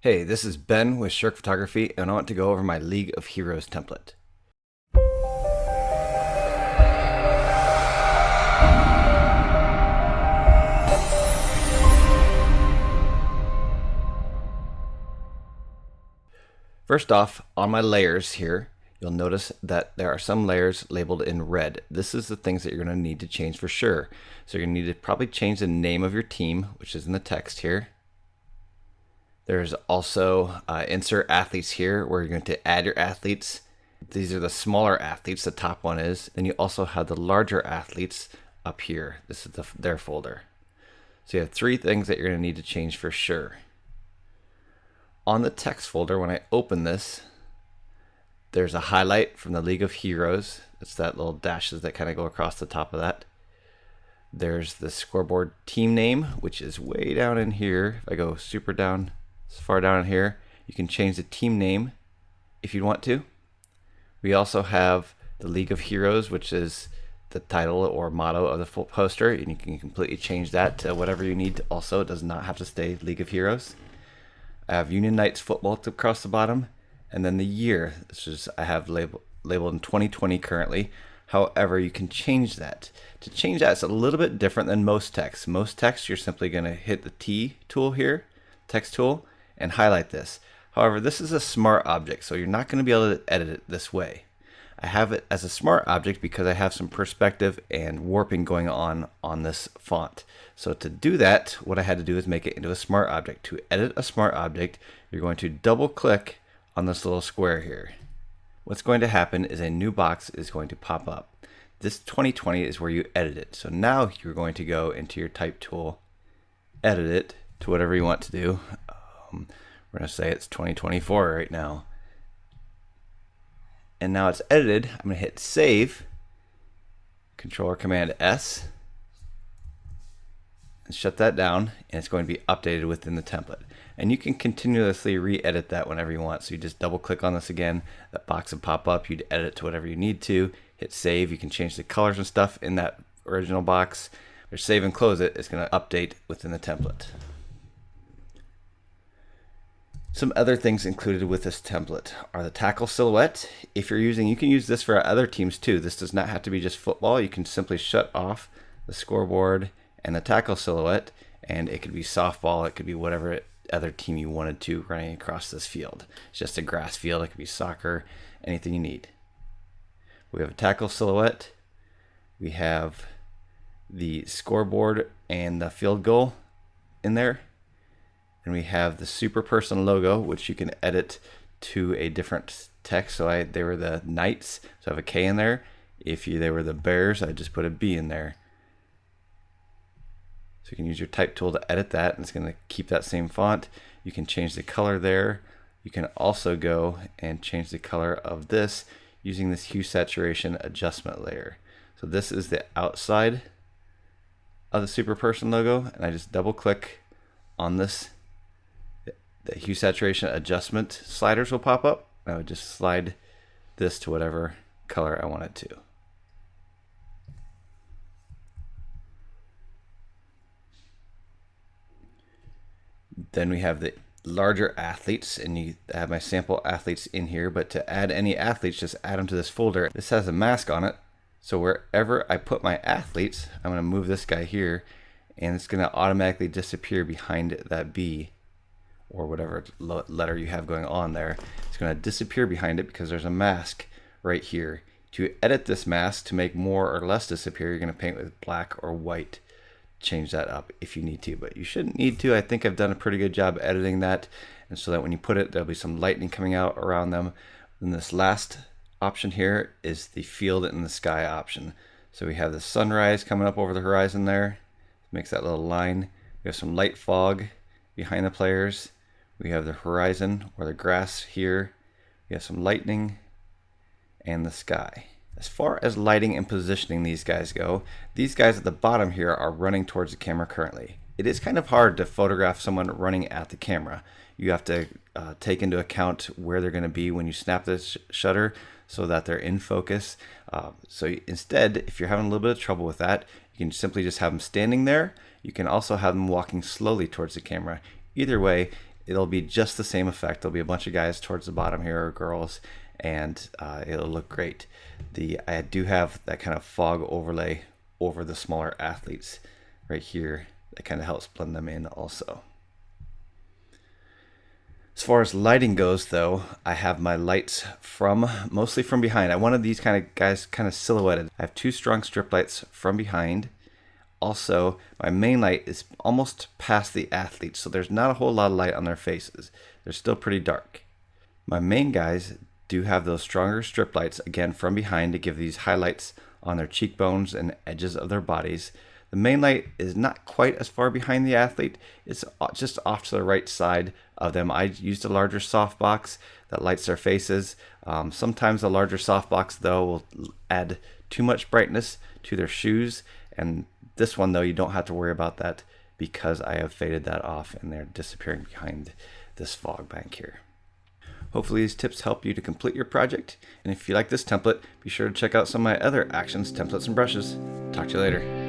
Hey, this is Ben with Shirk Photography, and I want to go over my League of Heroes template. First off, on my layers here, you'll notice that there are some layers labeled in red. This is the things that you're going to need to change for sure. So you're going to need to probably change the name of your team, which is in the text here. There's also insert athletes here where you're going to add your athletes. These are the smaller athletes, the top one is. Then you also have the larger athletes up here. This is their folder. So you have three things that you're going to need to change for sure. On the text folder, when I open this, there's a highlight from the League of Heroes. It's that little dashes that kind of go across the top of that. There's the scoreboard team name, which is way down in here. If I go super down, as far down in here, you can change the team name if you want to. We also have the League of Heroes, which is the title or motto of the full poster, and you can completely change that to whatever you need. Also, it does not have to stay League of Heroes. I have Union Knights football across the bottom, and then the year. This is I have labeled in 2020 currently. However, you can change that. To change that, it's a little bit different than most text. Most text, you're simply going to hit the T tool here, text tool, and highlight this. However, this is a smart object, so you're not going to be able to edit it this way. I have it as a smart object because I have some perspective and warping going on this font. So to do that, what I had to do is make it into a smart object. To edit a smart object, you're going to double click on this little square here. What's going to happen is a new box is going to pop up. This 2020 is where you edit it. So now you're going to go into your type tool, edit it to whatever you want to do. We're going to say it's 2024 right now. And now it's edited. I'm going to hit save, Control or Command S, and shut that down, and it's going to be updated within the template. And you can continuously re-edit that whenever you want. So you just double click on this again, that box will pop up, you'd edit to whatever you need to, hit save, you can change the colors and stuff in that original box, or save and close it, it's going to update within the template. Some other things included with this template are the tackle silhouette. If you're using, you can use this for other teams too. This does not have to be just football. You can simply shut off the scoreboard and the tackle silhouette, and it could be softball, it could be whatever other team you wanted to running across this field. It's just a grass field, it could be soccer, anything you need. We have a tackle silhouette. We have the scoreboard and the field goal in there. And we have the super person logo, which you can edit to a different text. So they were the Knights, so I have a K in there. If they were the Bears, I just put a B in there. So you can use your type tool to edit that, and it's going to keep that same font. You can change the color there. You can also go and change the color of this using this hue saturation adjustment layer. So this is the outside of the super person logo, and I just double click on this. The hue saturation adjustment sliders will pop up. I would just slide this to whatever color I want it to. Then we have the larger athletes, and you have my sample athletes in here, but to add any athletes, just add them to this folder. This has a mask on it, so wherever I put my athletes, I'm going to move this guy here, and it's going to automatically disappear behind that B or whatever letter you have going on there. It's going to disappear behind it because there's a mask right here. To edit this mask to make more or less disappear, you're going to paint with black or white. Change that up if you need to, but you shouldn't need to. I think I've done a pretty good job editing that, and so that when you put it, there'll be some lightning coming out around them. And this last option here is the field in the sky option. So we have the sunrise coming up over the horizon there. Makes that little line. We have some light fog behind the players. We have the horizon or the grass here. We have some lightning and the sky. As far as lighting and positioning these guys go, these guys at the bottom here are running towards the camera currently. It is kind of hard to photograph someone running at the camera. You have to take into account where they're going to be when you snap this shutter so that they're in focus. So instead, if you're having a little bit of trouble with that, you can simply just have them standing there. You can also have them walking slowly towards the camera. Either way, it'll be just the same effect. There'll be a bunch of guys towards the bottom here, or girls, and it'll look great. I do have that kind of fog overlay over the smaller athletes right here. That kind of helps blend them in also. As far as lighting goes, though, I have my lights mostly from behind. I wanted these kind of guys kind of silhouetted. I have 2 strong strip lights from behind. Also, my main light is almost past the athletes, so there's not a whole lot of light on their faces. They're still pretty dark. My main guys do have those stronger strip lights, again from behind, to give these highlights on their cheekbones and edges of their bodies. The main light is not quite as far behind the athlete. It's just off to the right side of them. I used a larger softbox that lights their faces. Sometimes a larger softbox, though, will add too much brightness to their shoes. And this one, though, you don't have to worry about that because I have faded that off and they're disappearing behind this fog bank here. Hopefully these tips help you to complete your project. And if you like this template, be sure to check out some of my other actions, templates, and brushes. Talk to you later.